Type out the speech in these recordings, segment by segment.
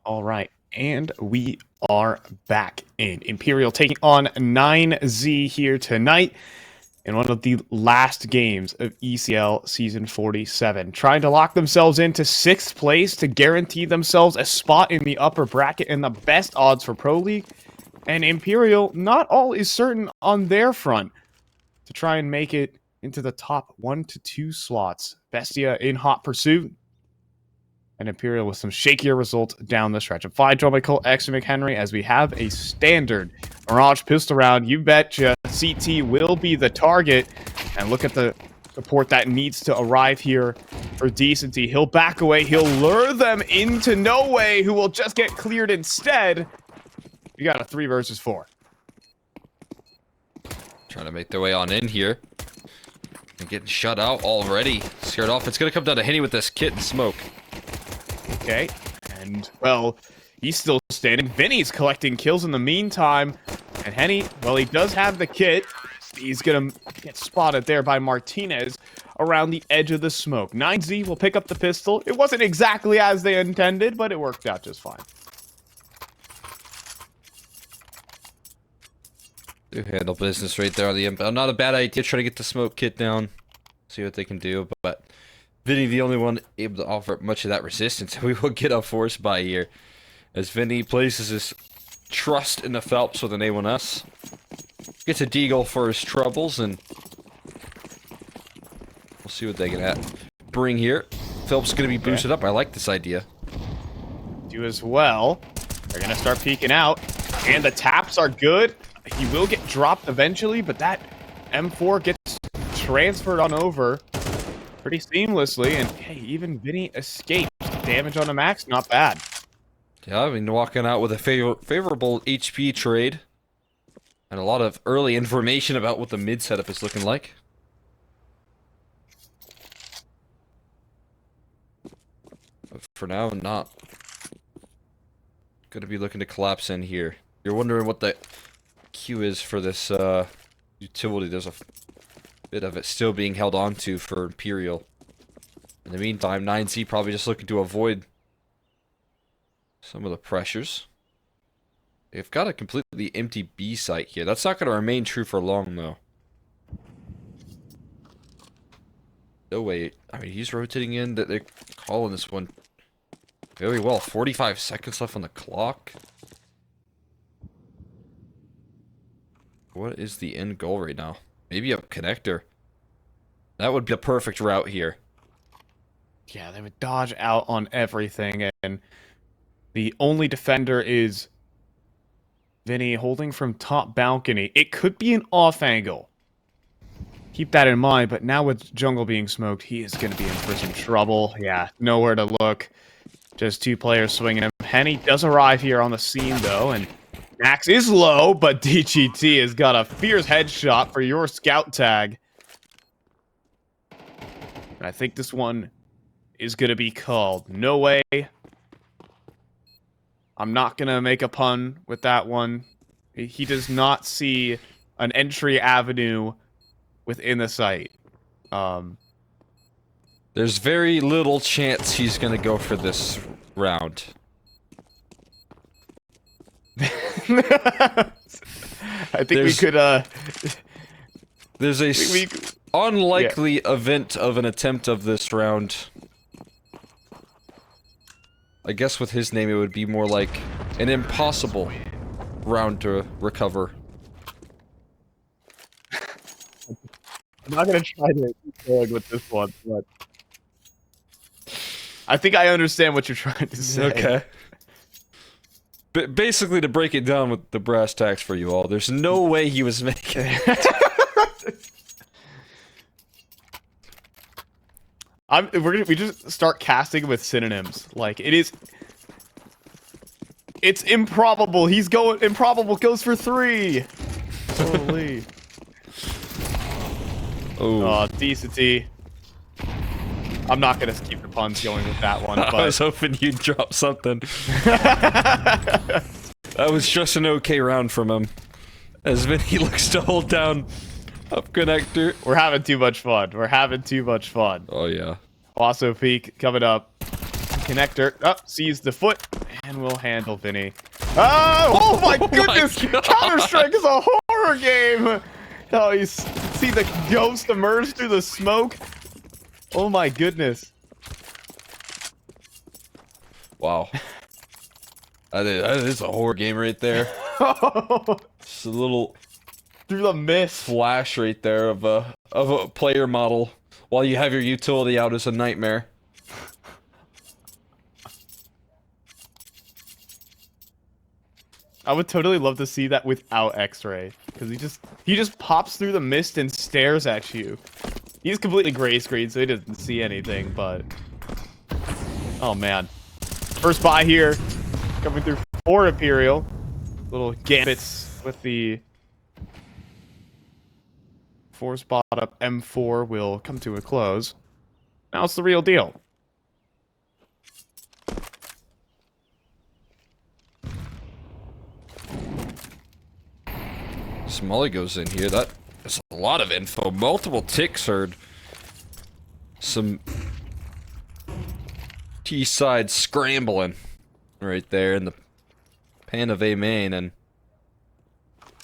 All right, and we are back in Imperial taking on 9Z here tonight in one of the last games of ECL Season 47, trying to lock themselves into 6th place to guarantee themselves a spot in the upper bracket and the best odds for Pro League. And Imperial, not all is certain on their front to try and make it into the top 1 to 2 slots. Bestia in hot pursuit, and Imperial with some shakier results down the stretch. I'm fine, joined by Cole X and McHenry as we have a standard Mirage pistol round. You betcha CT will be the target. And look at the support that needs to arrive here for Decency. He'll back away. He'll lure them into No Way, who will just get cleared instead. You got a 3 versus 4. Trying to make their way on in here. And getting shut out already. Scared off. It's going to come down to Henny with this kit and smoke. Okay, and, well, he's still standing. Vinny's collecting kills in the meantime. And Henny, well, he does have the kit. He's going to get spotted there by Martinez around the edge of the smoke. 9Z will pick up the pistol. It wasn't exactly as they intended, but it worked out just fine. Do handle business right there on the inbound. Not a bad idea. Try to get the smoke kit down. See what they can do, but Vinny, the only one able to offer much of that resistance. We will get a force buy here as Vinny places his trust in the Phelps with an A1S. Gets a deagle for his troubles, and we'll see what they can bring here. Phelps going to be boosted up. I like this idea. Do as well. They're going to start peeking out, and the taps are good. He will get dropped eventually, but that M4 gets transferred on over pretty seamlessly, and hey, even Vinny escaped. Damage on the max, not bad. Yeah, I mean, walking out with a favorable HP trade, and a lot of early information about what the mid setup is looking like. But for now, not going to be looking to collapse in here. You're wondering what the queue is for this utility. There's a bit of it still being held on to for Imperial. In the meantime, 9Z probably just looking to avoid some of the pressures. They've got a completely empty B site here. That's not going to remain true for long, though. No way. I mean, he's rotating in. They're calling this one very well. 45 seconds left on the clock. What is the end goal right now? Maybe a connector. That would be a perfect route here. Yeah, they would dodge out on everything, and the only defender is Vinny holding from top balcony. It could be an off angle. Keep that in mind, but now with jungle being smoked, he is going to be in for some trouble. Yeah, nowhere to look. Just 2 players swinging him. Henny does arrive here on the scene, though, and Max is low, but DGT has got a fierce headshot for your scout tag. And I think this one is going to be called. No way. I'm not going to make a pun with that one. He does not see an entry avenue within the site. There's very little chance he's going to go for this round. I think we could, There's a unlikely event of an attempt of this round. I guess with his name it would be more like an impossible round to recover. I'm not gonna try to keep going with this one, but I think I understand what you're trying to say. Okay. Basically, to break it down with the brass tacks for you all, there's no way he was making it. We just start casting with synonyms. Like, it's improbable. Improbable goes for 3. Holy. Oh, Decency. I'm not gonna keep the puns going with that one, but I was hoping you'd drop something. That was just an okay round from him. As Vinny looks to hold down up connector. We're having too much fun. We're having too much fun. Oh, yeah. Also peek coming up. Connector. Sees the foot. And one will handle Vinny. Oh my goodness! Counter-Strike is a horror game! Oh, you see the ghost emerge through the smoke? Oh my goodness. Wow. That is a horror game right there. Just a little Through the mist. flash right there of a player model while you have your utility out as a nightmare. I would totally love to see that without X-ray, because he just pops through the mist and stares at you. He's completely gray screen, so he doesn't see anything. But oh man, first buy here, coming through for Imperial. Little gambits with the 4-spot up M4 will come to a close. Now it's the real deal. Smolly goes in here. That is a lot of info. Multiple ticks heard. Some T-side scrambling right there in the pan of A main, and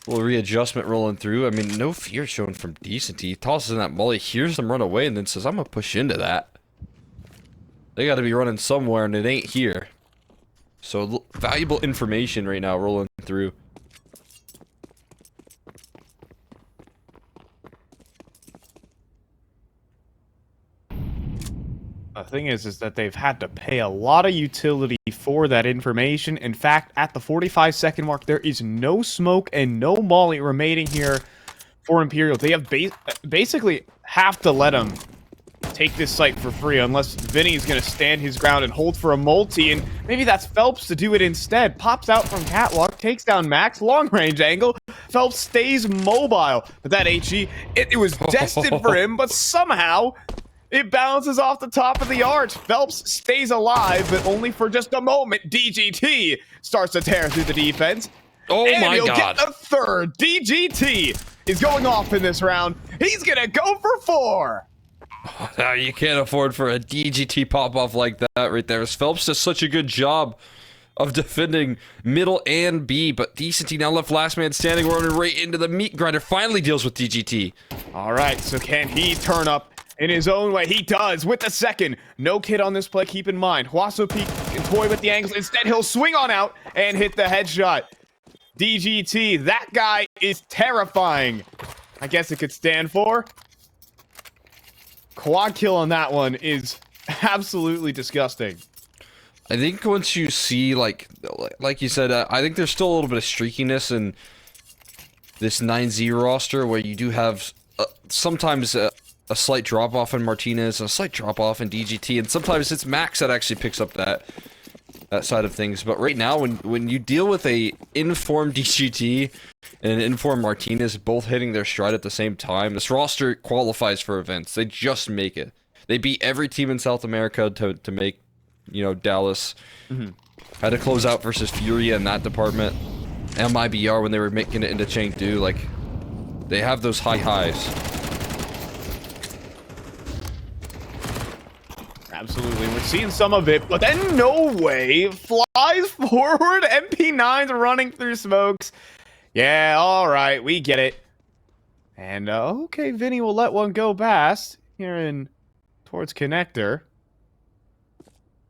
a little readjustment rolling through. I mean, no fear shown from Decent. He tosses in that molly, hears them run away, and then says, I'm gonna push into that. They gotta be running somewhere, and it ain't here. So, valuable information right now rolling through. The thing is that they've had to pay a lot of utility for that information. In fact, at the 45-second mark, there is no smoke and no molly remaining here for Imperial. They have basically have to let him take this site for free, unless Vinny's going to stand his ground and hold for a multi, and maybe that's Phelps to do it instead. Pops out from Catwalk, takes down Max, long-range angle. Phelps stays mobile, but that HE, it was destined for him, but somehow it bounces off the top of the arch. Phelps stays alive, but only for just a moment. DGT starts to tear through the defense. Oh and my he'll god. get the third. DGT is going off in this round. He's going to go for 4. You can't afford for a DGT pop-off like that right there. Phelps does such a good job of defending middle and B, but Decenty now left last man standing, running right into the meat grinder. Finally deals with DGT. All right, so can he turn up in his own way? He does with the second. No kid on this play, keep in mind. Huaso Peak can toy with the angles. Instead, he'll swing on out and hit the headshot. DGT, that guy is terrifying. I guess it could stand for. Quad kill on that one is absolutely disgusting. I think once you see, like you said, I think there's still a little bit of streakiness in this 9Z roster, where you do have sometimes a slight drop-off in Martinez, and a slight drop-off in DGT, and sometimes it's Max that actually picks up that side of things. But right now, when you deal with a informed DGT and an informed Martinez both hitting their stride at the same time, this roster qualifies for events. They just make it. They beat every team in South America to make, you know, Dallas. Had to close out versus Furia in that department. MIBR when they were making it into Chengdu. Like, they have those high highs. Absolutely, we're seeing some of it, but then no way flies forward. MP9's running through smokes. Yeah, all right, we get it. And okay, Vinny will let one go past here in towards connector.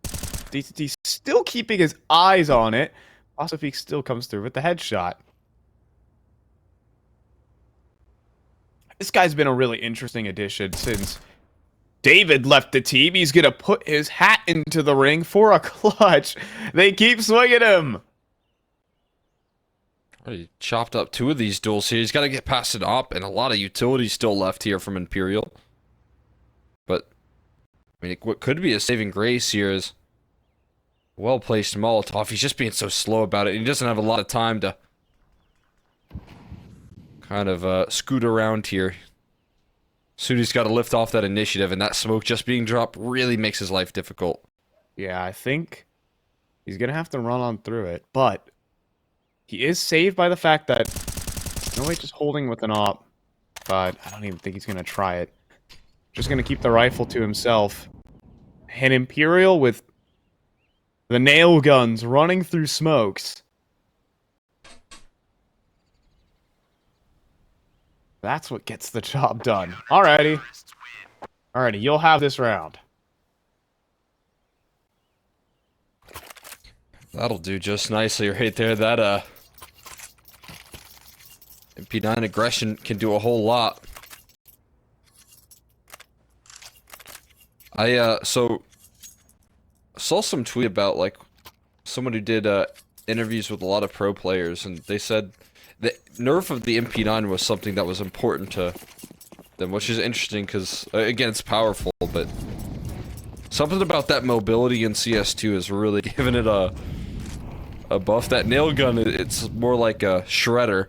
DCT still keeping his eyes on it. Osophique still comes through with the headshot. This guy's been a really interesting addition since David left the team. He's going to put his hat into the ring for a clutch. They keep swinging him. He chopped up 2 of these duels here. He's got to get past it up, and a lot of utility still left here from Imperial. But, I mean, what could be a saving grace here is well-placed Molotov. He's just being so slow about it. He doesn't have a lot of time to kind of scoot around here. Sudi's got to lift off that initiative, and that smoke just being dropped really makes his life difficult. Yeah, I think he's going to have to run on through it, but he is saved by the fact that no way just holding with an op, but I don't even think he's going to try it. Just going to keep the rifle to himself. And Imperial with The nail guns running through smokes. That's what gets the job done. Alrighty. Alrighty, you'll have this round. That'll do just nicely right there. That MP9 aggression can do a whole lot. I so saw some tweet about like someone who did interviews with a lot of pro players, and they said the nerf of the MP9 was something that was important to them, which is interesting because again, it's powerful, but something about that mobility in CS2 is really giving it a buff. That nail gun, it's more like a shredder.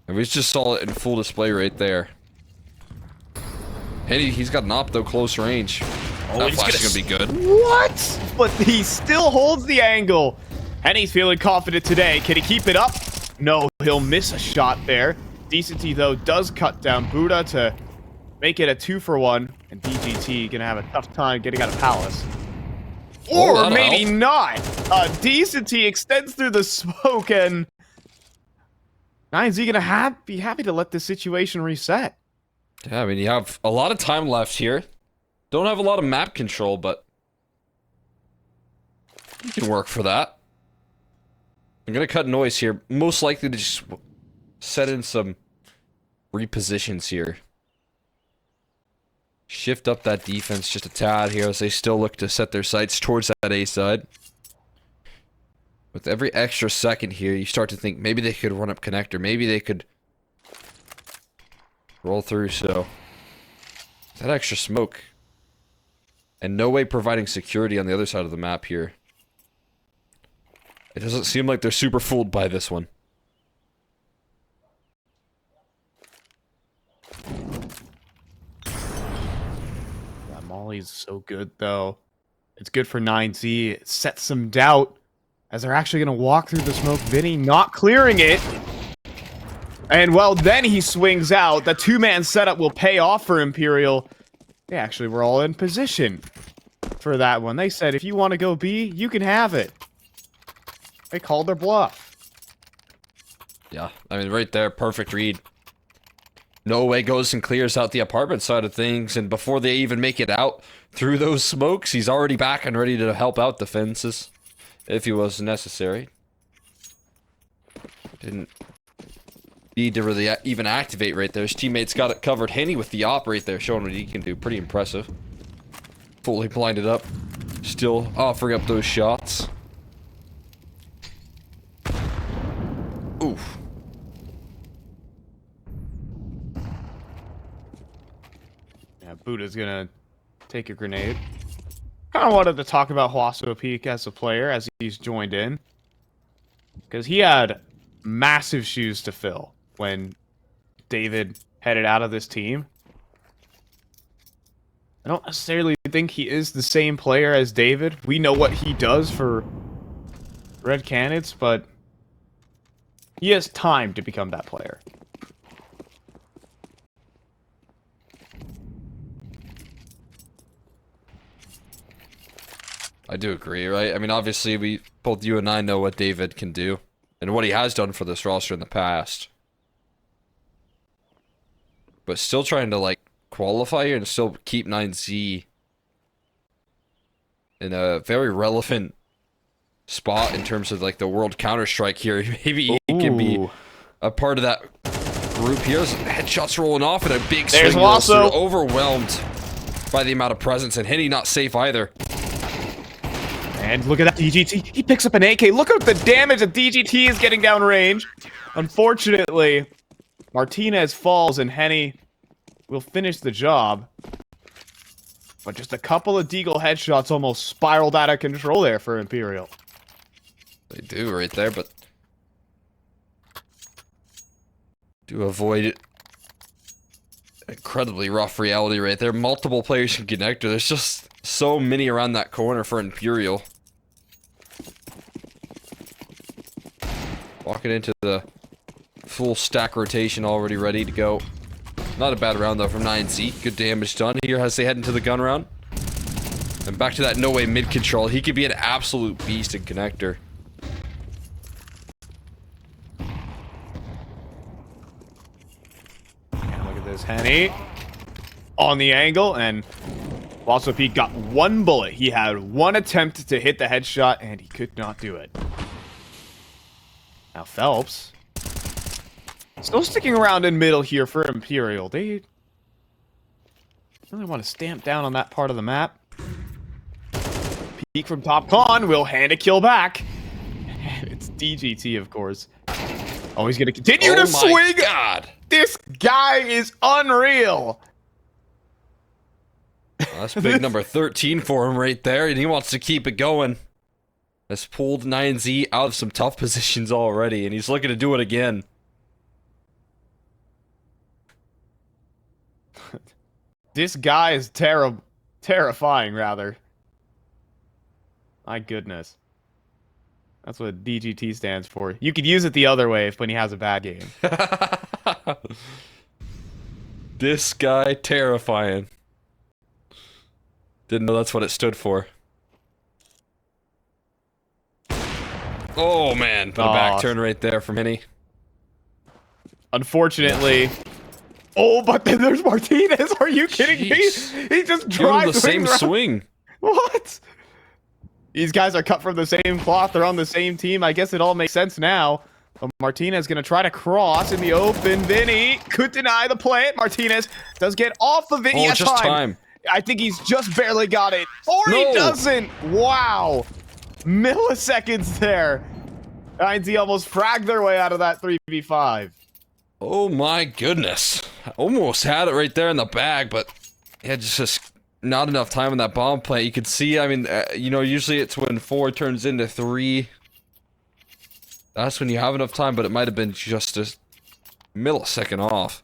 And we just saw it in full display right there. And he's got an opto close range. Oh, that flash is gonna be good. What? But he still holds the angle. And he's feeling confident today. Can he keep it up? No, he'll miss a shot there. Decency, though, does cut down Buddha to make it a 2-for-1. And DGT gonna have a tough time getting out of Palace. Or maybe not. Decency extends through the smoke, and 9Z gonna be happy to let this situation reset. Yeah, I mean, you have a lot of time left here. Don't have a lot of map control, but you can work for that. I'm gonna cut noise here. Most likely to just set in some repositions here. Shift up that defense just a tad here as they still look to set their sights towards that A side. With every extra second here, you start to think maybe they could run up connector. Maybe they could roll through, so that extra smoke. And no way providing security on the other side of the map here. It doesn't seem like they're super fooled by this one. Yeah, Molly's so good, though. It's good for 9Z. It sets some doubt as they're actually going to walk through the smoke. Vinny not clearing it. And, well, then he swings out. The two-man setup will pay off for Imperial. They actually were all in position for that one. They said, if you want to go B, you can have it. They called their bluff. Yeah, I mean, right there, perfect read. No way goes and clears out the apartment side of things, and before they even make it out through those smokes, he's already back and ready to help out the fences, if he was necessary. Didn't need to really even activate right there. His teammates got it covered. Henny with the op right there, showing what he can do. Pretty impressive. Fully blinded up. Still offering up those shots. Oof. Yeah, Buddha's gonna take a grenade. Kind of wanted to talk about Hwaso Peak as a player as he's joined in. Because he had massive shoes to fill when David headed out of this team. I don't necessarily think he is the same player as David. We know what he does for Red Canids, but he has time to become that player. I do agree, right? I mean, obviously, both you and I know what David can do and what he has done for this roster in the past. But still trying to, like, qualify here and still keep 9Z in a very relevant spot in terms of, like, the world Counter-Strike here. Maybe he can be a part of that group here. Headshots rolling off and a big swing. There's Hwaso. Overwhelmed by the amount of presence, and Henny not safe either. And look at that DGT. He picks up an AK. Look at the damage that DGT is getting downrange. Unfortunately, Martinez falls and Henny will finish the job. But just a couple of Deagle headshots almost spiraled out of control there for Imperial. They do right there, but do avoid incredibly rough reality right there. Multiple players can connect. There's just so many around that corner for Imperial. Walking into the full stack rotation, already ready to go. Not a bad round though from 9Z. Good damage done here as they head into the gun round. And back to that no way mid control. He could be an absolute beast in connector. And look at this, Henny on the angle, and Fossil Peak got one bullet. He had one attempt to hit the headshot, and he could not do it. Now Phelps still sticking around in middle here for Imperial. They really want to stamp down on that part of the map. Peak from top con will hand a kill back. It's DGT, of course. Oh, he's going to continue to swing. God. This guy is unreal. Well, that's big number 13 for him right there, and he wants to keep it going. Has pulled 9Z out of some tough positions already, and he's looking to do it again. This guy is terrifying, rather. My goodness. That's what DGT stands for. You could use it the other way when he has a bad game. This guy, terrifying. Didn't know that's what it stood for. Oh, man. Put a back turn right there from Henny. Unfortunately... Oh, but then there's Martinez. Are you kidding me? He just drives the same swing. What? These guys are cut from the same cloth. They're on the same team. I guess it all makes sense now. But Martinez going to try to cross in the open. Vinny could deny the plant. Martinez does get off of it. Oh, just time. I think he's just barely got it. Or he doesn't. Wow. Milliseconds there. 9Z almost fragged their way out of that 3v5. Oh my goodness. Almost had it right there in the bag, but yeah, just not enough time on that bomb plant. You could see, I mean, you know, usually it's when 4 turns into 3. That's when you have enough time, but it might have been just a millisecond off.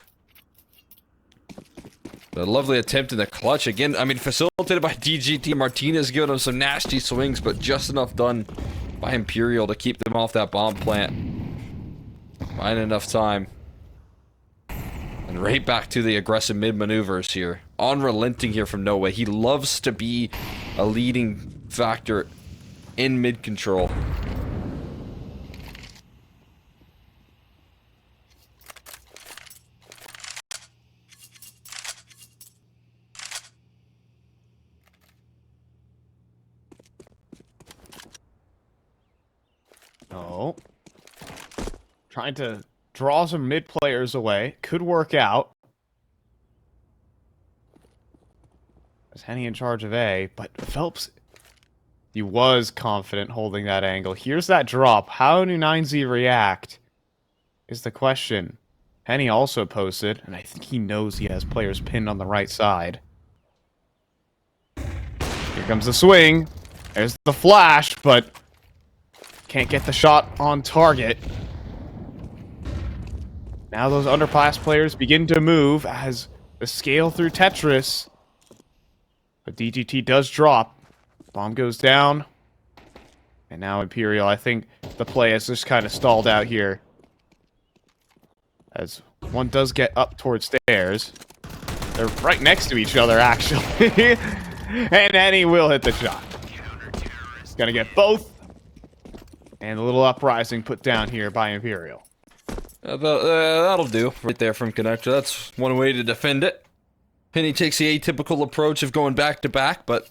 A lovely attempt in the clutch. Again, I mean, facilitated by DGT. Martinez giving him some nasty swings, but just enough done by Imperial to keep them off that bomb plant. Buying enough time. And right back to the aggressive mid maneuvers here. Unrelenting here from No Way. He loves to be a leading factor in mid control. Oh. Trying to draw some mid players away. Could work out. Is Henny in charge of A, but Phelps, he was confident holding that angle. Here's that drop. How do 9Z react is the question. Henny also posted, and I think he knows he has players pinned on the right side. Here comes the swing. There's the flash, but can't get the shot on target. Now those underpass players begin to move as the scale through Tetris. But DGT does drop. Bomb goes down. And now Imperial, I think the play has just kind of stalled out here. As one does get up towards stairs. They're right next to each other, actually. And Henny will hit the shot. Gonna get both. And a little uprising put down here by Imperial. That'll do right there from Connector. That's one way to defend it. Henny takes the atypical approach of going back to back, but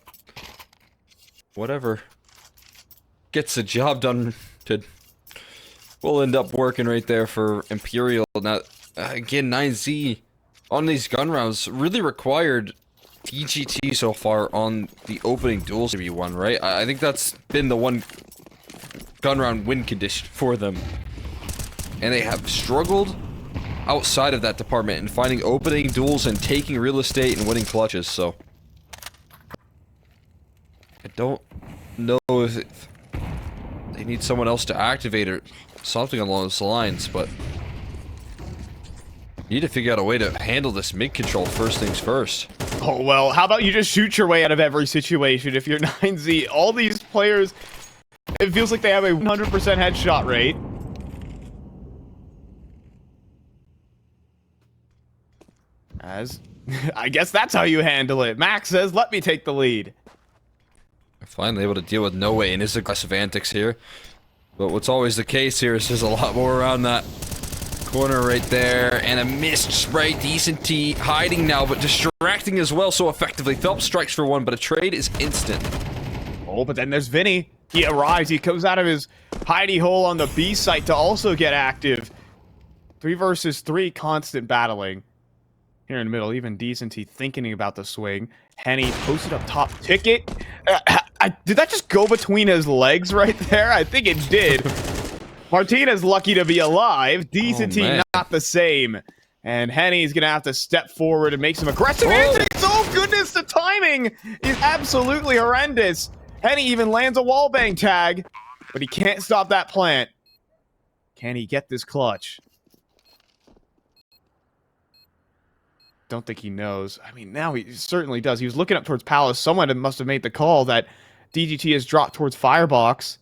whatever gets the job done will end up working right there for Imperial. Now, again, 9Z on these gun rounds really required DGT so far on the opening duels to be won, right? I think that's been the one gun round win condition for them. And they have struggled outside of that department in finding opening duels and taking real estate and winning clutches, so I don't know if they need someone else to activate or something along those lines, but you need to figure out a way to handle this mid control first things first. Oh, well, how about you just shoot your way out of every situation if you're 9Z? All these players, it feels like they have a 100% headshot rate. As, I guess that's how you handle it. Max says, let me take the lead. Finally able to deal with No Way and his aggressive antics here. But what's always the case here is there's a lot more around that corner right there. And a missed spray. Decent T hiding now, but distracting as well so effectively. Phelps strikes for one, but a trade is instant. Oh, but then there's Vinny. He arrives. He comes out of his hidey hole on the B site to also get active. 3 versus 3, constant battling. Here in the middle, even Decenty thinking about the swing. Henny posted up top. Ticket. Did that just go between his legs right there? I think it did. Martinez lucky to be alive. Decenty not the same. And Henny's going to have to step forward and make some aggressive antics. Oh, goodness, the timing is absolutely horrendous. Henny even lands a wallbang tag, but he can't stop that plant. Can he get this clutch? Don't think he knows. I mean, now he certainly does. He was looking up towards Palace. Someone must have made the call that DGT has dropped towards Firebox.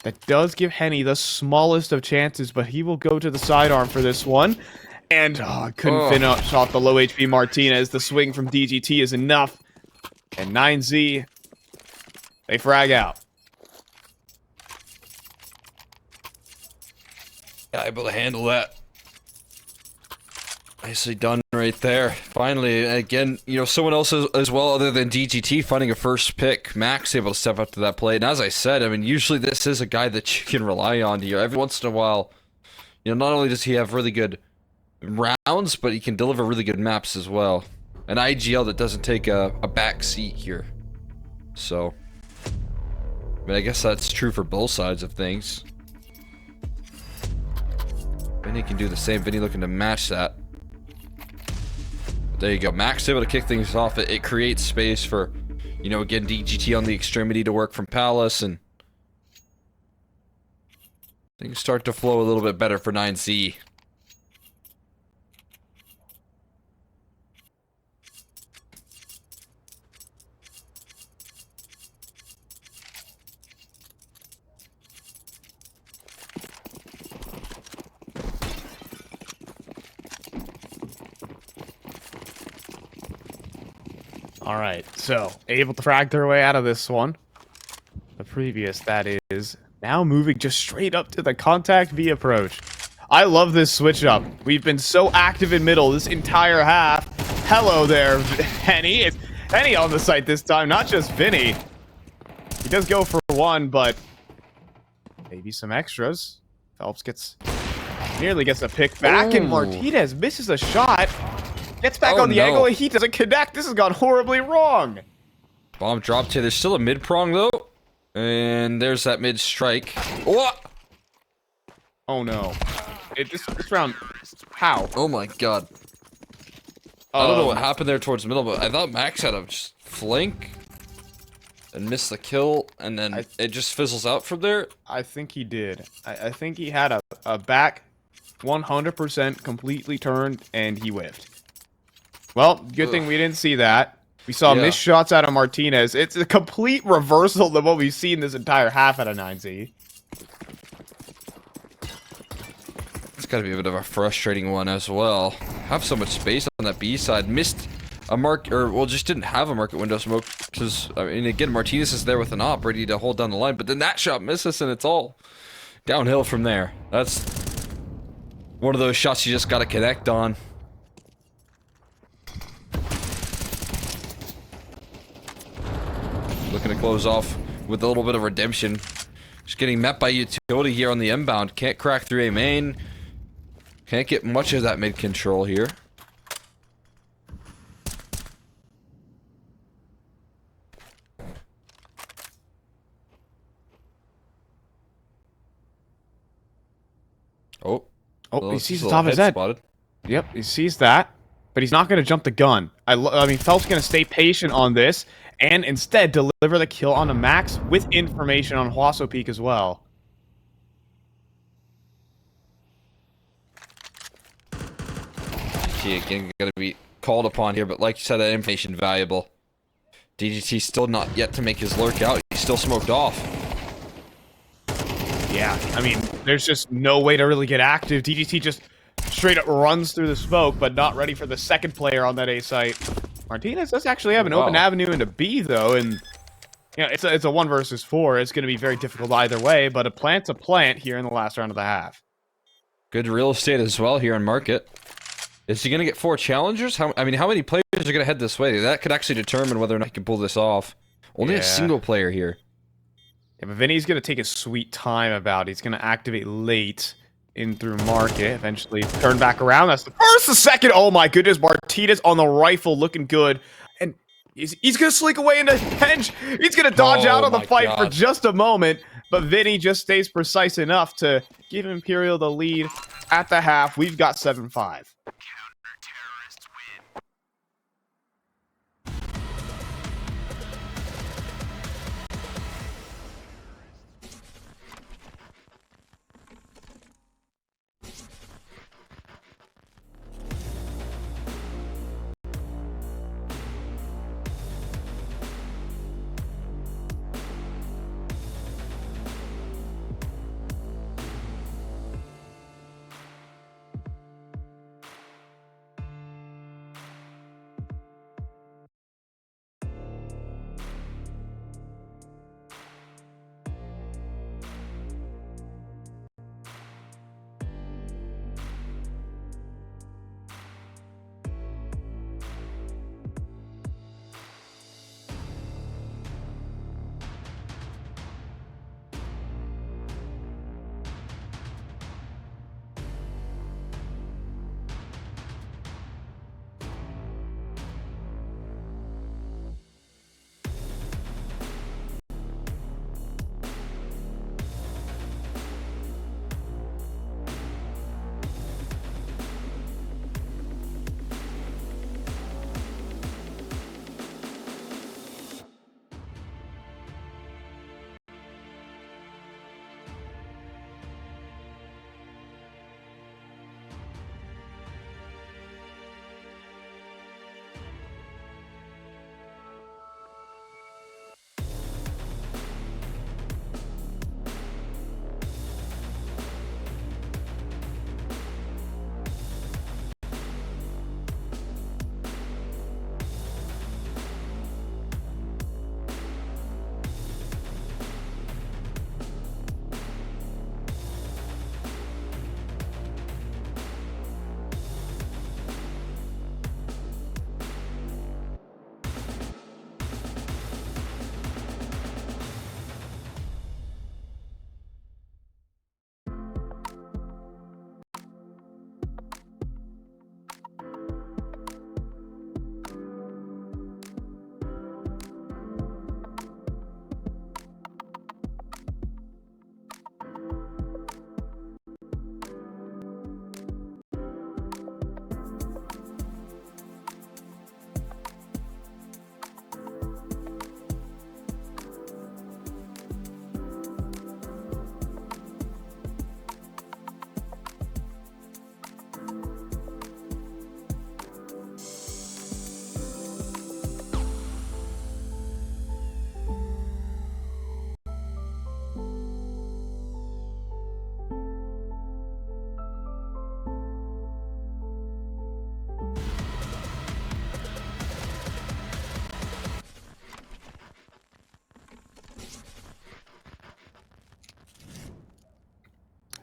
That does give Henny the smallest of chances, but he will go to the sidearm for this one. And couldn't finish off the low HP Martinez. The swing from DGT is enough. And 9Z, they frag out. Yeah, able to handle that. Nicely done right there. Finally, again, you know, someone else as well other than DGT finding a first pick. Max able to step up to that plate. And as I said, I mean, usually this is a guy that you can rely on here. Every once in a while, you know, not only does he have really good rounds, but he can deliver really good maps as well. An IGL that doesn't take a back seat here. So, I mean, I guess that's true for both sides of things. Vinny can do the same. Vinny looking to match that. There you go. Max able to kick things off. It creates space for, you know, again, DGT on the extremity to work from Palace, and things start to flow a little bit better for 9Z. All right, so able to frag their way out of this one. The previous, that is, now moving just straight up to the contact B approach. I love this switch up. We've been so active in middle this entire half. Hello there, Henny. It's Henny on the site this time, not just Vinny. He does go for one, but maybe some extras. Phelps nearly gets a pick back, and Martinez misses a shot. Gets back on the angle, and he doesn't connect. This has gone horribly wrong. Bomb dropped here. There's still a mid prong though, and there's that mid strike. What? Oh no! This round, how? Oh my god! I don't know what happened there towards the middle, but I thought Max had a just flank and missed the kill, and then it just fizzles out from there. I think he did. I think he had a back 100% completely turned, and he whiffed. Well, good thing we didn't see that. We saw missed shots out of Martinez. It's a complete reversal of what we've seen this entire half out of 9Z. It's got to be a bit of a frustrating one as well. Have so much space on that B side. Missed a mark, or well, just didn't have a market window smoke. Because, I mean, again, Martinez is there with an op ready to hold down the line. But then that shot misses, and it's all downhill from there. That's one of those shots you just got to connect on. Looking to close off with a little bit of redemption. Just getting met by utility here on the inbound. Can't crack through a main. Can't get much of that mid control here. Oh, he sees the top of his head. Spotted. Yep, he sees that, but he's not going to jump the gun. I mean, Phelps going to stay patient on this, and instead deliver the kill on a Max with information on Huaso Peak as well. Again, going to be called upon here, but like you said, that information valuable. DGT still not yet to make his lurk out. He's still smoked off. Yeah, I mean, there's just no way to really get active. DGT just straight up runs through the smoke, but not ready for the second player on that A site. Martinez does actually have an open avenue into B, though, and You know, it's a 1 versus 4. It's going to be very difficult either way, but a plant's a plant here in the last round of the half. Good real estate as well here in Market. Is he going to get 4 challengers? I mean, how many players are going to head this way? That could actually determine whether or not he can pull this off. Only a single player here. Yeah, but Vinny's going to take his sweet time about it. He's going to activate late in through Market, eventually turn back around. That's the first, the second. Oh my goodness, Martinez on the rifle looking good. And he's going to slink away into hedge. He's going to dodge out of the fight for just a moment. But Vinny just stays precise enough to give Imperial the lead at the half. We've got 7-5.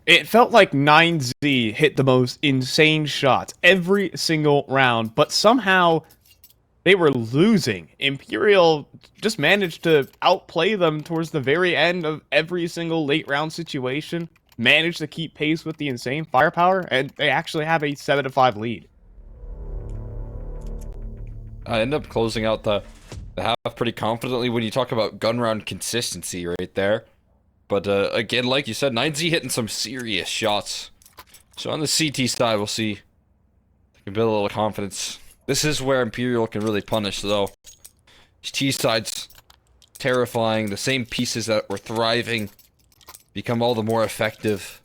It felt like 9Z hit the most insane shots every single round, but somehow they were losing. Imperial just managed to outplay them towards the very end of every single late round situation, managed to keep pace with the insane firepower, and they actually have a 7-5 lead. I end up closing out the half pretty confidently when you talk about gun round consistency right there. But again, like you said, 9Z hitting some serious shots. So on the CT side, we'll see. They can build a little confidence. This is where Imperial can really punish, though. These T sides, terrifying. The same pieces that were thriving become all the more effective.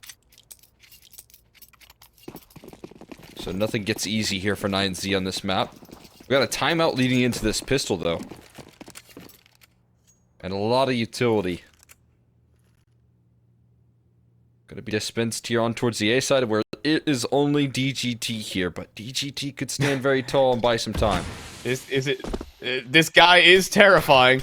So nothing gets easy here for 9Z on this map. We got a timeout leading into this pistol, though. And a lot of utility. Gonna be dispensed here on towards the A side, where it is only DGT here, but DGT could stand very tall and buy some time. This guy is terrifying.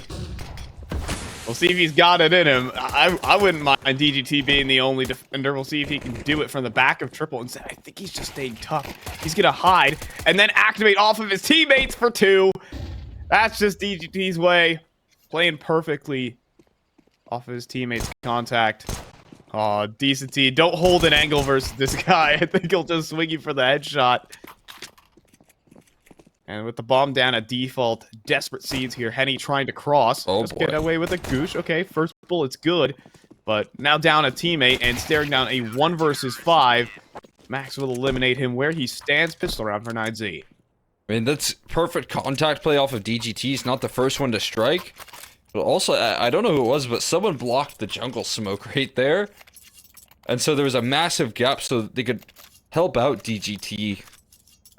We'll see if he's got it in him. I wouldn't mind DGT being the only defender. We'll see if he can do it from the back of triple. Instead, I think he's just staying tough. He's going to hide and then activate off of his teammates for 2. That's just DGT's way. Playing perfectly off of his teammates' contact. Aw, decency. Don't hold an angle versus this guy. I think he'll just swing you for the headshot. And with the bomb down at default, desperate scenes here. Henny trying to cross. Oh, Just boy. get away with a goosh. Okay, first bullet's good. But now down a teammate and staring down a 1 versus 5. Max will eliminate him where he stands. Pistol round for 9Z. I mean, that's perfect contact play off of DGT. He's not the first one to strike. But also, I don't know who it was, but someone blocked the jungle smoke right there. And so there was a massive gap so they could help out DGT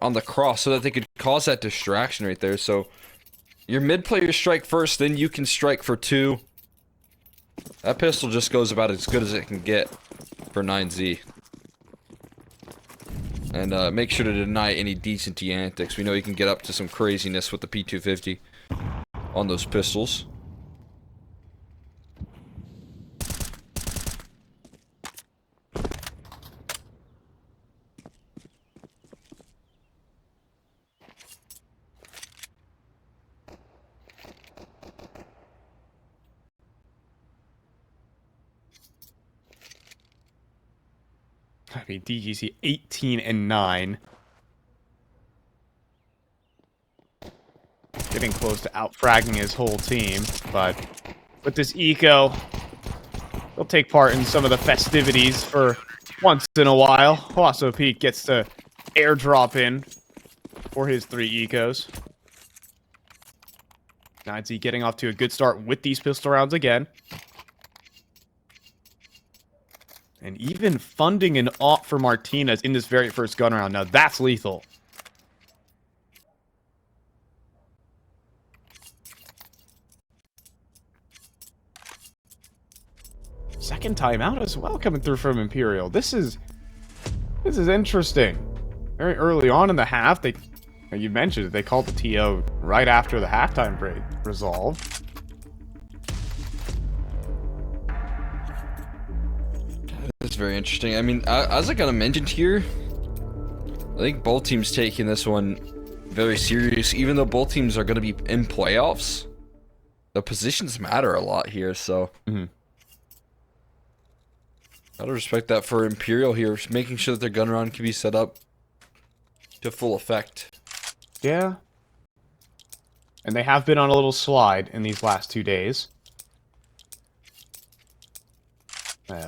on the cross so that they could cause that distraction right there. So your mid players strike first, then you can strike for 2. That pistol just goes about as good as it can get for 9Z. And make sure to deny any decency antics. We know you can get up to some craziness with the P250 on those pistols. I mean, DGC 18-9. Getting close to out-fragging his whole team, but with this eco, he'll take part in some of the festivities for once in a while. Also, Pete gets to airdrop in for his 3 ecos. 9Z getting off to a good start with these pistol rounds again. And even funding an AWP for Martinez in this very first gun round. Now that's lethal. Second timeout as well coming through from Imperial. This is interesting. Very early on in the half, you mentioned it, they called the TO right after the halftime break resolved. That's very interesting. I mean, as I kind of mentioned here, I think both teams taking this one very serious. Even though both teams are going to be in playoffs, the positions matter a lot here. So, gotta respect that for Imperial here, making sure that their gun round can be set up to full effect. Yeah. And they have been on a little slide in these last 2 days.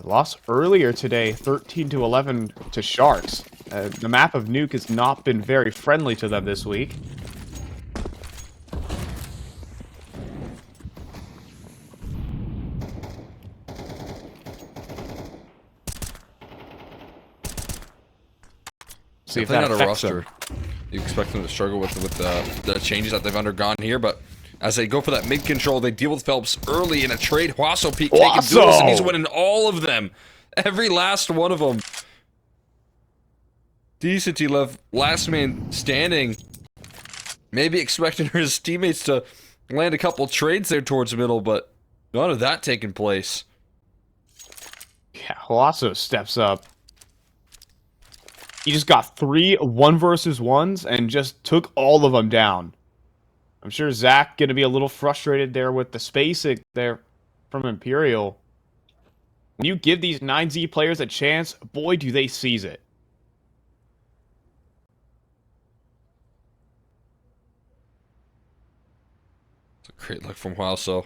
Lost earlier today, 13-11 to Sharks. The map of Nuke has not been very friendly to them this week. See if that not a affects roster. them. You expect them to struggle with the changes that they've undergone here, but as they go for that mid control, they deal with Phelps early in a trade. Huaso Pete taking duels, and he's winning all of them. Every last one of them. Decency left last man standing. Maybe expecting his teammates to land a couple trades there towards the middle, but none of that taking place. Yeah, Huaso steps up. He just got 3 1 versus 1s and just took all of them down. I'm sure Zach going to be a little frustrated there with the spacing there from Imperial. When you give these 9Z players a chance, boy, do they seize it. It's a great look from Huaso.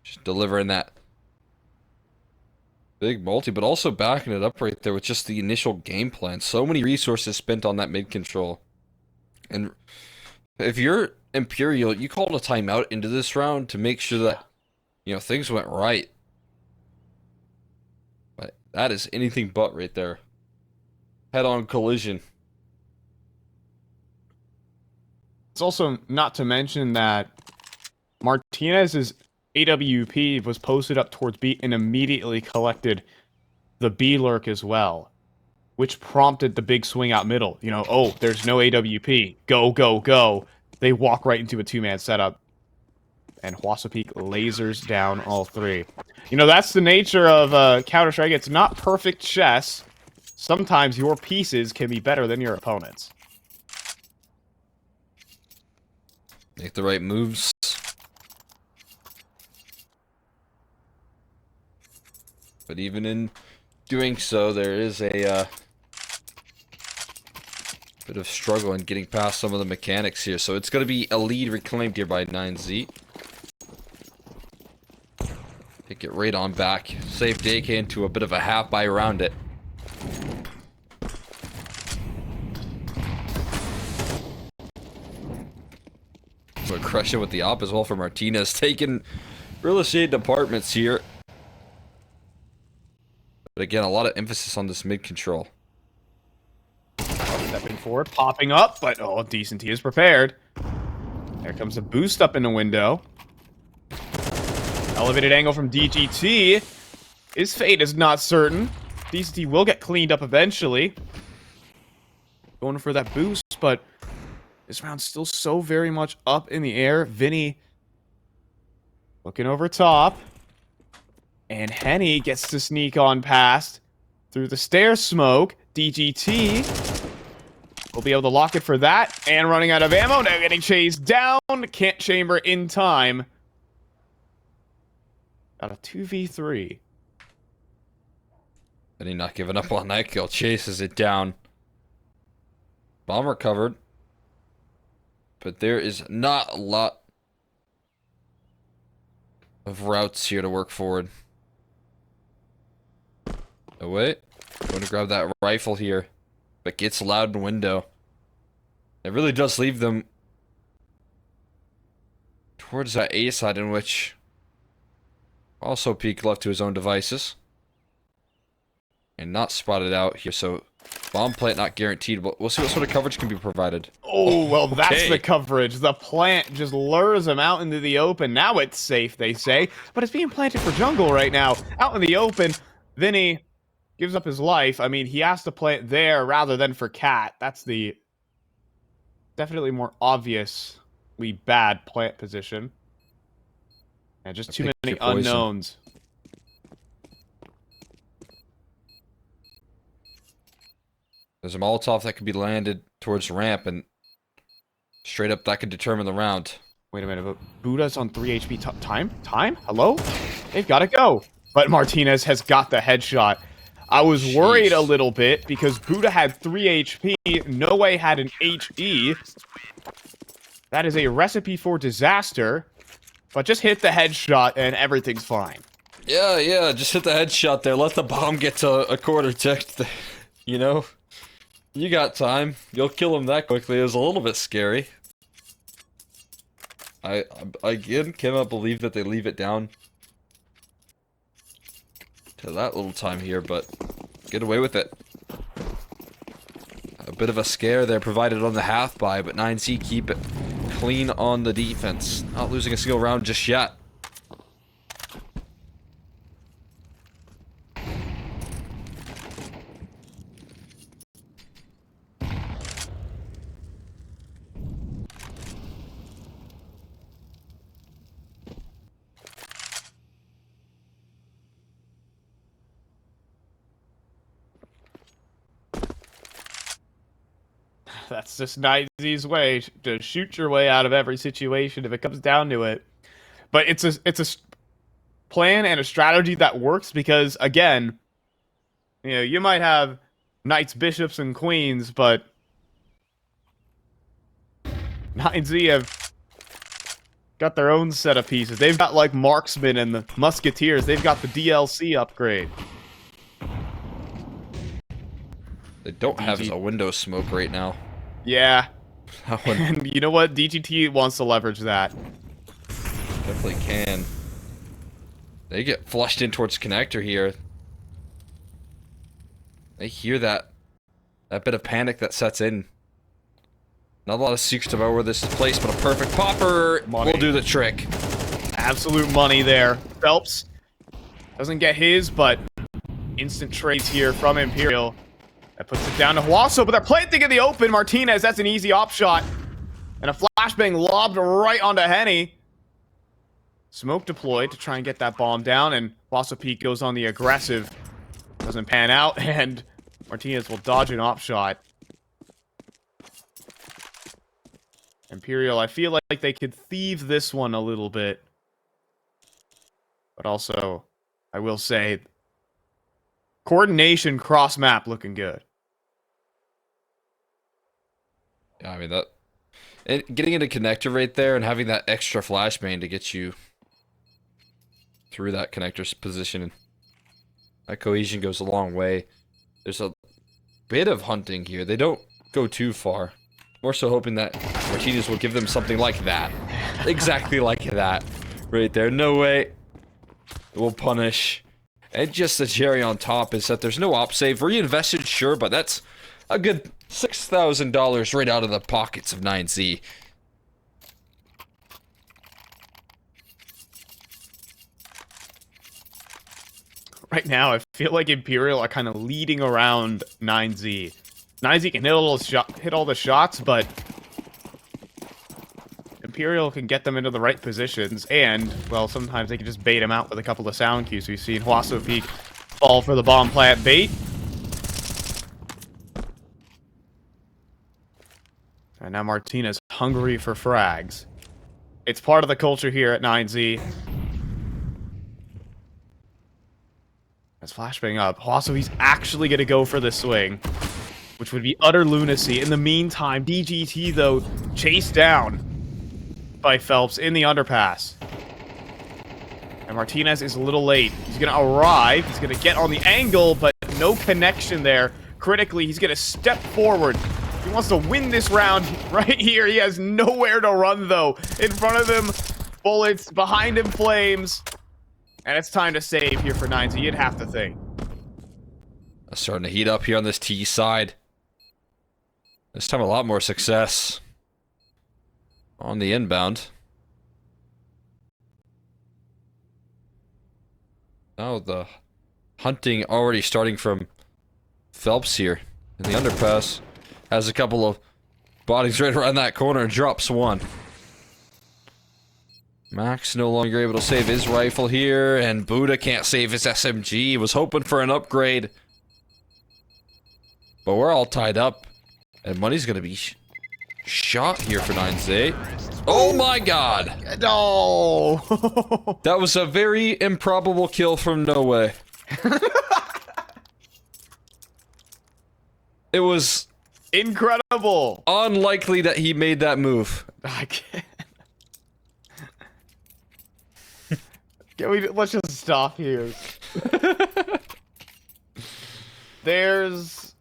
Just delivering that big multi, but also backing it up right there with just the initial game plan. So many resources spent on that mid control. And if you're Imperial, you called a timeout into this round to make sure that, you know, things went right. But that is anything but right there. Head-on collision. It's also not to mention that Martinez's AWP was posted up towards B and immediately collected the B lurk as well, which prompted the big swing out middle. You know, oh, there's no AWP. Go, go, go. They walk right into a 2-man setup. And Huasapeak lasers down all three. You know, that's the nature of Counter-Strike. It's not perfect chess. Sometimes your pieces can be better than your opponents. Make the right moves. But even in doing so, there is a bit of struggle in getting past some of the mechanics here. So it's going to be a lead reclaimed here by 9Z. Take it right on back. Save DK into a bit of a half buy around it. So crush it with the op as well for Martinez. Taking real estate departments here. But again, a lot of emphasis on this mid control. Stepping forward, popping up, but oh, Decent is prepared. There comes a boost up in the window. Elevated angle from DGT. His fate is not certain. DGT will get cleaned up eventually. Going for that boost, but this round's still so very much up in the air. Vinny looking over top. And Henny gets to sneak on past through the stair smoke. DGT will be able to lock it for that. And running out of ammo. Now getting chased down. Can't chamber in time. Got a 2v3. Henny not giving up on that kill. Chases it down. Bomb recovered. But there is not a lot of routes here to work forward. Oh, wait. Going to grab that rifle here. But gets loud in window. It really does leave them towards that A side, in which also Peak left to his own devices. And not spotted out here, so bomb plant not guaranteed, but we'll see what sort of coverage can be provided. Oh, well, that's okay. the coverage. The plant just lures him out into the open. Now it's safe, they say, but it's being planted for jungle right now. Out in the open, Vinny gives up his life. I mean, he has to plant there rather than for Cat. That's the definitely more obviously bad plant position. And just too many unknowns. There's a Molotov that could be landed towards ramp, and straight up that could determine the round. Wait a minute, but Buddha's on 3 HP. Time? Hello? They've got to go. But Martinez has got the headshot. I was worried a little bit because Buddha had 3 HP. No Way had an HE. That is a recipe for disaster. But just hit the headshot and everything's fine. Yeah, just hit the headshot there. Let the bomb get to a quarter tick. You know? You got time. You'll kill him that quickly. It was a little bit scary. I again cannot believe that they leave it down to that little time here, but get away with it. A bit of a scare there provided on the half buy, but 9C keep it clean on the defense. Not losing a single round just yet. That's just Nizy's way to shoot your way out of every situation if it comes down to it. But it's a plan and a strategy that works because, again, you know, you might have knights, bishops, and queens, but 9Z have got their own set of pieces. They've got, like, marksmen and the musketeers. They've got the DLC upgrade. They don't have a window smoke right now. Yeah. And you know what? DGT wants to leverage that. Definitely can. They get flushed in towards connector here. They hear that bit of panic that sets in. Not a lot of secrets about where this is placed, but a perfect popper will do the trick. Absolute money there. Phelps doesn't get his, but instant trades here from Imperial. That puts it down to Huaso, but they're planting in the open. Martinez, that's an easy op shot. And a flashbang lobbed right onto Henny. Smoke deployed to try and get that bomb down, and Peak goes on the aggressive. Doesn't pan out, and Martinez will dodge an op shot. Imperial, I feel like they could thieve this one a little bit. But also, I will say, coordination cross-map looking good. Yeah, I mean, that... And getting into connector right there and having that extra flashbang to get you through that connector's position. That cohesion goes a long way. There's a bit of hunting here. They don't go too far. More so hoping that Martinez will give them something like that. Exactly like that. Right there. No way. It will punish. And just the cherry on top is that there's no op save. Reinvested, sure, but that's a good $6,000 right out of the pockets of 9Z. Right now, I feel like Imperial are kind of leading around 9Z. 9Z can hit all the shots, but Imperial can get them into the right positions, and, well, sometimes they can just bait them out with a couple of sound cues. We've seen Peak fall for the bomb plant bait. And now Martinez hungry for frags. It's part of the culture here at 9Z. As flashbang up, he's actually going to go for the swing, which would be utter lunacy. In the meantime, DGT, though, chased down by Phelps in the underpass. And Martinez is a little late. He's going to arrive. He's going to get on the angle, but no connection there. Critically, he's going to step forward. He wants to win this round right here. He has nowhere to run, though. In front of him, bullets. Behind him, flames. And it's time to save here for 9Z, you'd have to think. Starting to heat up here on this T side. This time a lot more success on the inbound. Now the hunting already starting from Phelps here in the underpass. Has a couple of bodies right around that corner and drops one. Max no longer able to save his rifle here, and Buddha can't save his SMG. Was hoping for an upgrade. But we're all tied up, and money's gonna be shot here for 9Z. Oh my god! No! That was a very improbable kill from No Way. It was... incredible! unlikely that he made that move. I can't. Let's just stop here. There's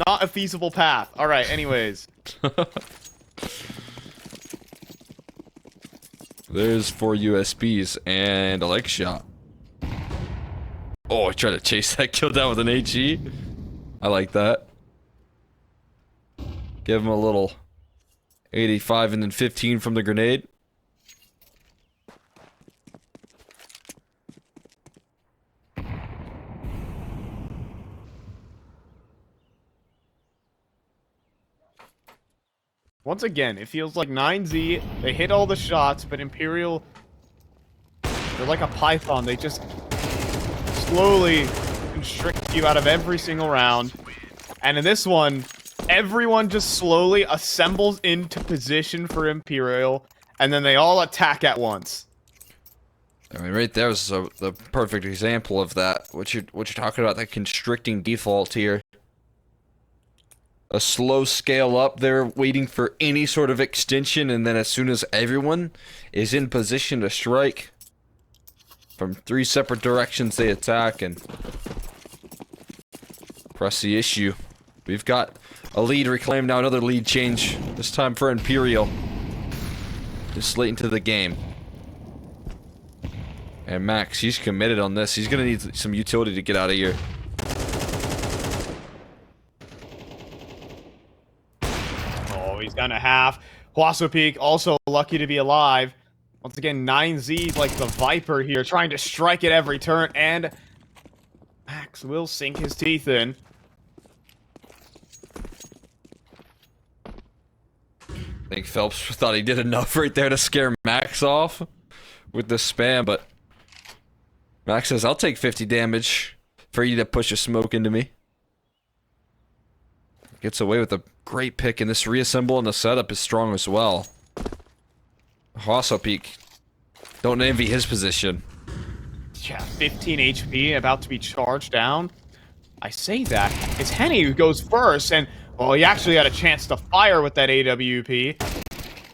not a feasible path. Alright, anyways. There's 4 USBs and a leg shot. Oh, I tried to chase that kill down with an HE. I like that. Give him a little 85 and then 15 from the grenade. Once again, it feels like 9Z, they hit all the shots, but Imperial, they're like a python. They just slowly constrict you out of every single round. And in this one, everyone just slowly assembles into position for Imperial, and then they all attack at once. I mean, right there was the perfect example of that. What you're talking about, that constricting default here. A slow scale up there, waiting for any sort of extension, and then as soon as everyone is in position to strike, from 3 separate directions they attack and press the issue. We've got a lead reclaimed, now another lead change, this time for Imperial. Just late into the game. And Max, he's committed on this. He's gonna need some utility to get out of here. He's down to half. Peak also lucky to be alive. Once again, 9Z like the Viper here, trying to strike at every turn, and Max will sink his teeth in. I think Phelps thought he did enough right there to scare Max off with the spam, but Max says, I'll take 50 damage for you to push a smoke into me. Gets away with a great pick, and this reassemble and the setup is strong as well. Hossa peek. Don't envy his position. Yeah, 15 HP, about to be charged down. I say that. It's Henny who goes first, and, well, he actually had a chance to fire with that AWP.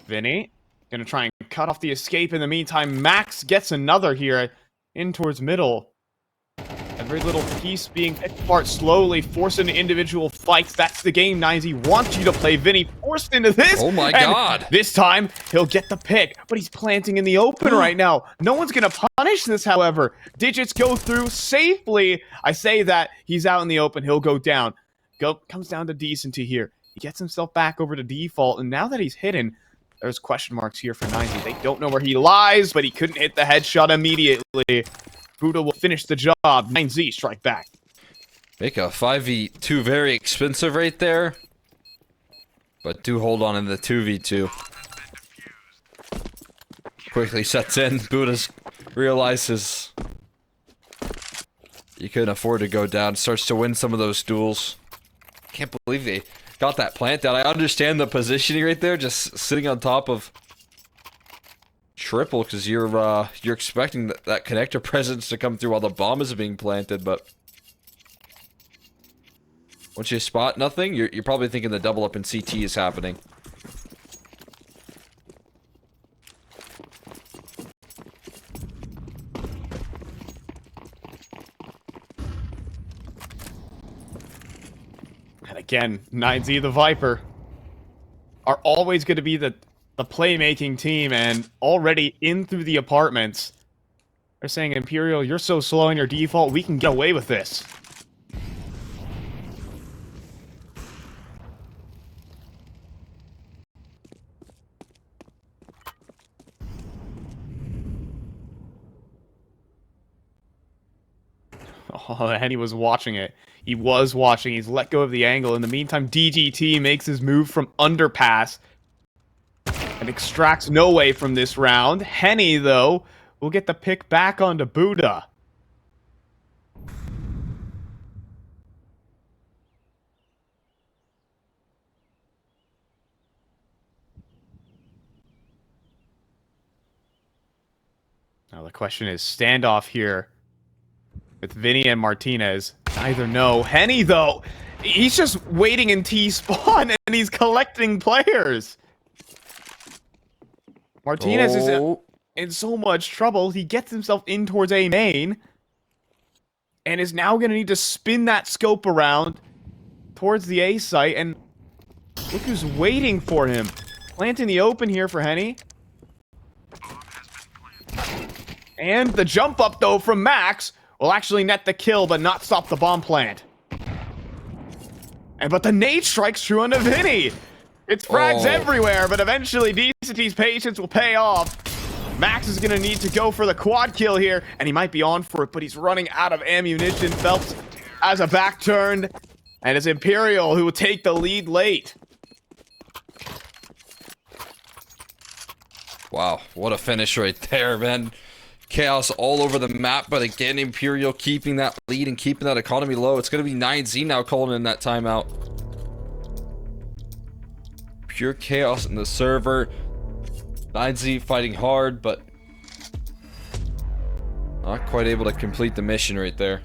Vinny, gonna try and cut off the escape. In the meantime, Max gets another here in towards middle. Every little piece being picked apart slowly, forcing individual fights. That's the game, Nines. He wants you to play. Vinny forced into this. Oh my god. This time, he'll get the pick, but he's planting in the open right now. No one's going to punish this, however. Digits go through safely. I say that. He's out in the open. He'll go down. Comes down to decency here. He gets himself back over to default, and now that he's hidden, there's question marks here for 90. They don't know where he lies, but he couldn't hit the headshot immediately. Buddha will finish the job. 9Z strike back. Make a 5v2 very expensive right there. But do hold on in the 2v2. Quickly sets in. Buddha's realizes he couldn't afford to go down. Starts to win some of those duels. Can't believe they got that plant down. I understand the positioning right there. Just sitting on top of triple, because you're expecting that connector presence to come through while the bomb is being planted, but once you spot nothing, you're probably thinking the double up in CT is happening. And again, 9Z the Viper are always going to be the playmaking team, and already in through the apartments. They're saying, Imperial, you're so slow in your default, we can get away with this. Oh, and he was watching it. He was watching. He's let go of the angle. In the meantime, DGT makes his move from underpass and extracts no way from this round. Henny, though, will get the pick back onto Buddha. Now the question is, standoff here with Vinny and Martinez. Neither know. Henny, though, he's just waiting in T-spawn, and he's collecting players. Martinez is in so much trouble. He gets himself in towards A main, and is now going to need to spin that scope around towards the A site, and look who's waiting for him. Plant in the open here for Henny. And the jump up, though, from Max will actually net the kill, but not stop the bomb plant. But the nade strikes true onto Vinny. It's frags everywhere, but eventually Decency's patience will pay off. Max is going to need to go for the quad kill here, and he might be on for it, but he's running out of ammunition. Phelps has a back turn, and it's Imperial who will take the lead late. Wow, what a finish right there, man. Chaos all over the map, but again, Imperial keeping that lead and keeping that economy low. It's going to be 9Z now calling in that timeout. Pure chaos in the server. 9Z fighting hard, but not quite able to complete the mission right there.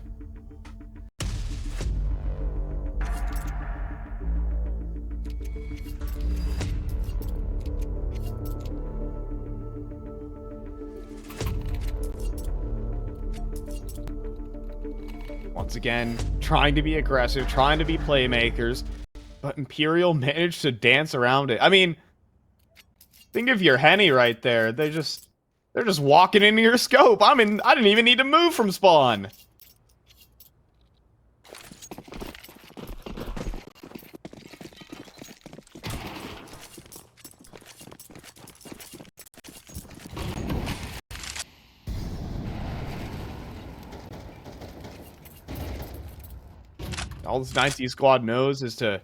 Once again, trying to be aggressive, trying to be playmakers, but Imperial managed to dance around it. I mean, think of your Henny right there. They're just walking into your scope. I didn't even need to move from spawn. All this 90 squad knows is to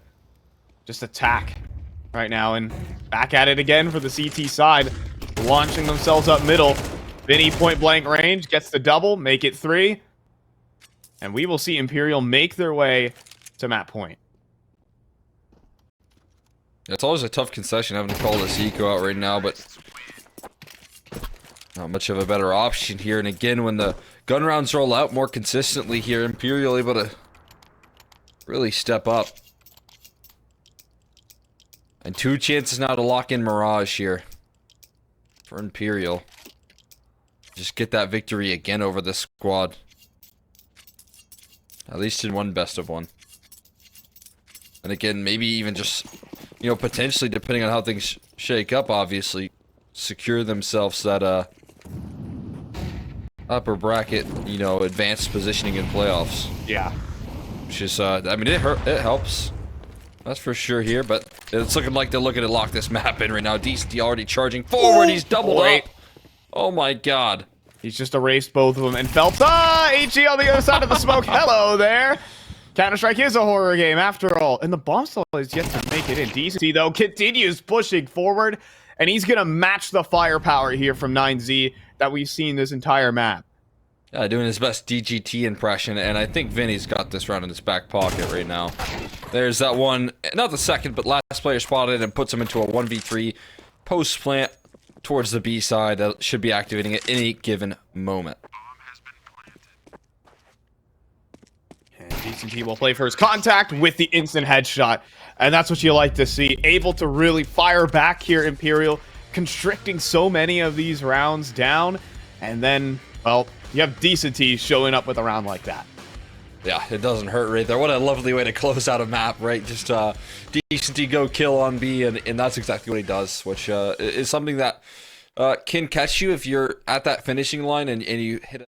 just attack. right now, and back at it again for the CT side, launching themselves up middle. Vinny point blank range gets the double, make it 3, and we will see Imperial make their way to map point. It's always a tough concession having to call this eco out right now, but not much of a better option here. And again, when the gun rounds roll out more consistently here, Imperial able to really step up. And 2 chances now to lock in Mirage here for Imperial. Just get that victory again over this squad. At least in one best of 1. And again, maybe even just, you know, potentially, depending on how things shake up, obviously, secure themselves that, upper bracket, you know, advanced positioning in playoffs. Yeah. Which is, I mean, it helps. That's for sure here, but it's looking like they're looking to lock this map in right now. Decent already charging forward. He's doubled up. Oh my god. He's just erased both of them. And Phelps, HE on the other side of the smoke. Hello there. Counter-Strike is a horror game after all. And the bomb still is yet to make it in. Decency, though, continues pushing forward. And he's going to match the firepower here from 9Z that we've seen this entire map. Yeah, doing his best DGT impression, and I think Vinny's got this round in his back pocket right now. There's that one, not the second, but last player spotted and puts him into a 1v3 post plant towards the B side that should be activating at any given moment. And DCT will play first contact with the instant headshot, and that's what you like to see. Able to really fire back here, Imperial, constricting so many of these rounds down, and then, well, you have Decency showing up with a round like that. Yeah, it doesn't hurt right there. What a lovely way to close out a map, right? Just Decency go kill on B, and that's exactly what he does, which is something that can catch you if you're at that finishing line and you hit it.